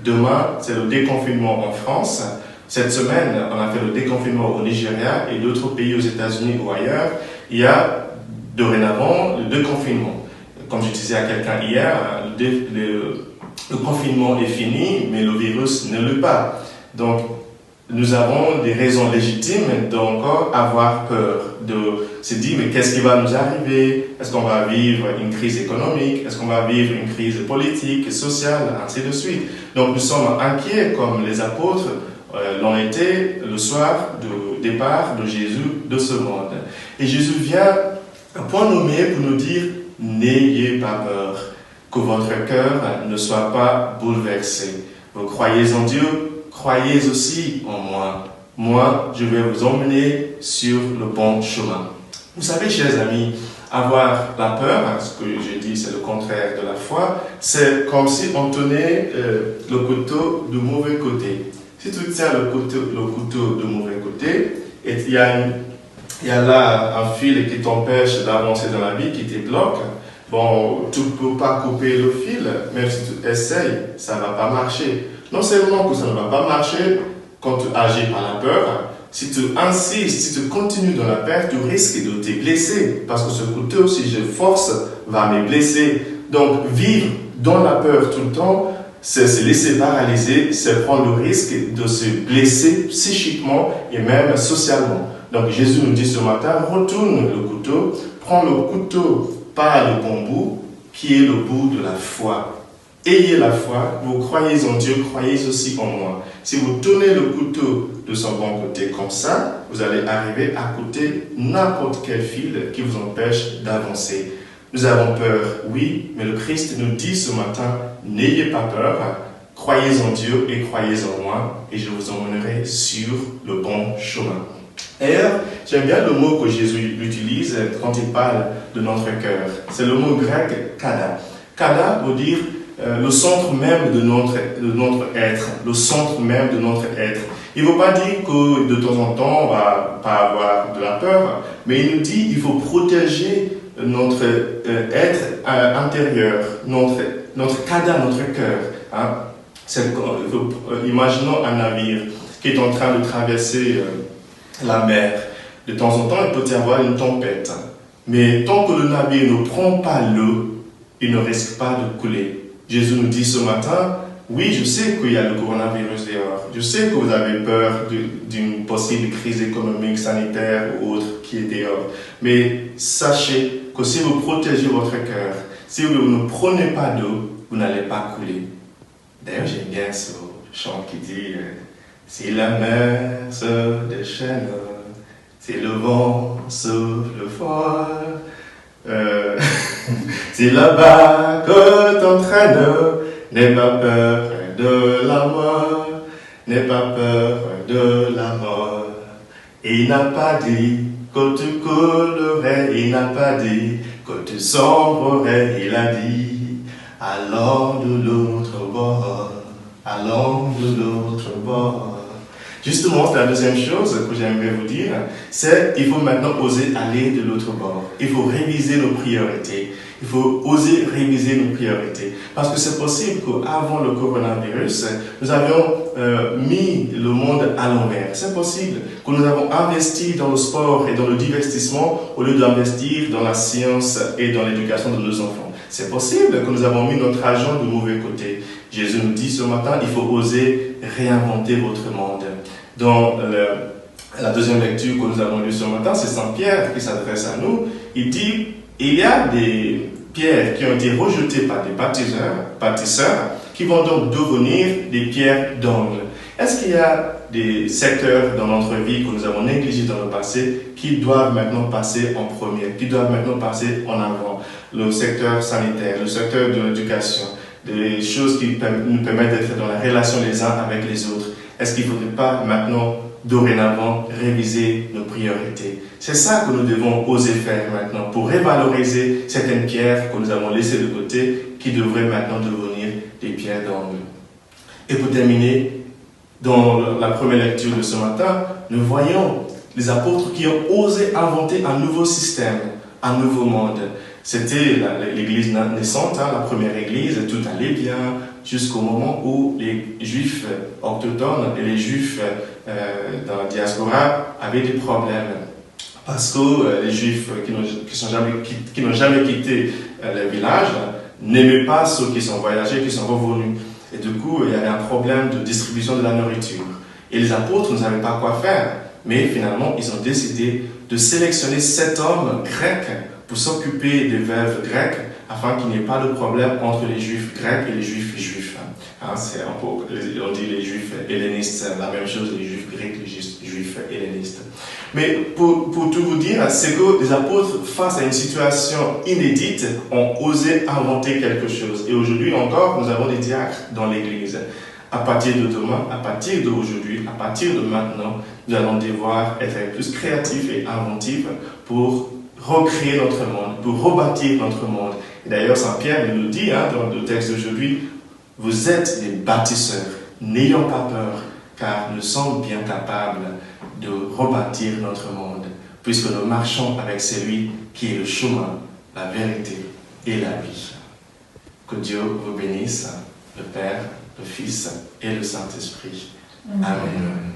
Demain, c'est le déconfinement en France. Cette semaine, on a fait le déconfinement au Nigeria et d'autres pays aux États-Unis ou ailleurs. Il y a dorénavant le déconfinement. Comme je disais à quelqu'un hier, le confinement est fini, mais le virus ne l'est pas. Donc, nous avons des raisons légitimes d'encore avoir peur, de se dire mais qu'est-ce qui va nous arriver? Est-ce qu'on va vivre une crise économique? Est-ce qu'on va vivre une crise politique, sociale, ainsi de suite? Donc nous sommes inquiets comme les apôtres l'ont été le soir du départ de Jésus de ce monde. Et Jésus vient à point nommé pour nous dire n'ayez pas peur, que votre cœur ne soit pas bouleversé. Vous croyez en Dieu? Croyez aussi en moi. Moi, je vais vous emmener sur le bon chemin. Vous savez, chers amis, avoir la peur, ce que je dis, c'est le contraire de la foi, c'est comme si on tenait le couteau du mauvais côté. Si tu tiens le couteau du mauvais côté, et il y a là un fil qui t'empêche d'avancer dans la vie, qui te bloque, bon, tu ne peux pas couper le fil, même si tu essayes, ça ne va pas marcher. Non seulement que ça ne va pas marcher quand tu agis par la peur, si tu insistes, si tu continues dans la peur, tu risques de te blesser. Parce que ce couteau, si je force, va me blesser. Donc, vivre dans la peur tout le temps, c'est se laisser paralyser, c'est prendre le risque de se blesser psychiquement et même socialement. Donc, Jésus nous dit ce matin, retourne le couteau, prends le couteau par le bon bout, qui est le bout de la foi. Ayez la foi, vous croyez en Dieu, croyez aussi en moi. Si vous tenez le couteau de son bon côté comme ça, vous allez arriver à couper n'importe quel fil qui vous empêche d'avancer. Nous avons peur, oui, mais le Christ nous dit ce matin, n'ayez pas peur, croyez en Dieu et croyez en moi, et je vous emmènerai sur le bon chemin. D'ailleurs, j'aime bien le mot que Jésus utilise quand il parle de notre cœur. C'est le mot grec kada. Kada veut dire le centre même de notre être, le centre même de notre être. Il ne veut pas dire que de temps en temps, on ne va pas avoir de la peur, mais il nous dit qu'il faut protéger notre être intérieur, notre kada, notre cœur. Hein. Imaginons un navire qui est en train de traverser la mer. De temps en temps, il peut y avoir une tempête. Mais tant que le navire ne prend pas l'eau, il ne risque pas de couler. Jésus nous dit ce matin, oui, je sais qu'il y a le coronavirus dehors. Je sais que vous avez peur d'une possible crise économique, sanitaire ou autre qui est dehors. Mais sachez que si vous protégez votre cœur, si vous ne prenez pas d'eau, vous n'allez pas couler. D'ailleurs, j'aime bien ce chant qui dit si la mer se déchaîne, si le vent souffle fort, si la barque t'entraîne, n'aie pas peur de la mort, n'aie pas peur de la mort. Il n'a pas dit que tu coulerais, il n'a pas dit que tu sombrerais, il a dit allons de l'autre bord, allons de l'autre bord. Justement, c'est la deuxième chose que j'aimerais vous dire, c'est qu'il faut maintenant oser aller de l'autre bord. Il faut réviser nos priorités. Il faut oser réviser nos priorités. Parce que c'est possible qu'avant le coronavirus, nous avions mis le monde à l'envers. C'est possible que nous avons investi dans le sport et dans le divertissement au lieu d'investir dans la science et dans l'éducation de nos enfants. C'est possible que nous avons mis notre argent du mauvais côté. Jésus nous dit ce matin, il faut oser réinventer votre monde. Dans la deuxième lecture que nous avons lue ce matin, c'est Saint Pierre qui s'adresse à nous. Il dit, il y a des pierres qui ont été rejetées par des bâtisseurs qui vont donc devenir des pierres d'angle. Est-ce qu'il y a des secteurs dans notre vie que nous avons négligés dans le passé qui doivent maintenant passer en premier, qui doivent maintenant passer en avant? Le secteur sanitaire, le secteur de l'éducation, des choses qui nous permettent d'être dans la relation les uns avec les autres. Est-ce qu'il ne faudrait pas maintenant, dorénavant, réviser nos priorités? C'est ça que nous devons oser faire maintenant pour revaloriser certaines pierres que nous avons laissées de côté qui devraient maintenant devenir des pierres d'angle. Et pour terminer, dans la première lecture de ce matin, nous voyons les apôtres qui ont osé inventer un nouveau système, un nouveau monde. C'était l'église naissante, la première église, tout allait bien, jusqu'au moment où les Juifs autochtones et les Juifs dans la diaspora avaient des problèmes. Parce que les Juifs qui n'ont jamais quitté le village n'aimaient pas ceux qui sont voyagés, qui sont revenus. Et du coup, il y avait un problème de distribution de la nourriture. Et les apôtres ne savaient pas quoi faire. Mais finalement, ils ont décidé de sélectionner 7 hommes grecs pour s'occuper des veuves grecques afin qu'il n'y ait pas de problème entre les Juifs grecs et les Juifs juifs. Hein, c'est un peu, on dit les Juifs hellénistes, c'est la même chose, les Juifs grecs, les Juifs hellénistes. Mais pour tout vous dire, c'est que les apôtres, face à une situation inédite, ont osé inventer quelque chose. Et aujourd'hui encore, nous avons des diacres dans l'Église. À partir de demain, à partir d'aujourd'hui, à partir de maintenant, nous allons devoir être plus créatifs et inventifs pour recréer notre monde, pour rebâtir notre monde. Et d'ailleurs, Saint Pierre nous le dit dans le texte d'aujourd'hui, vous êtes des bâtisseurs, n'ayons pas peur, car nous sommes bien capables de rebâtir notre monde, puisque nous marchons avec celui qui est le chemin, la vérité et la vie. Que Dieu vous bénisse, le Père, le Fils et le Saint-Esprit. Amen.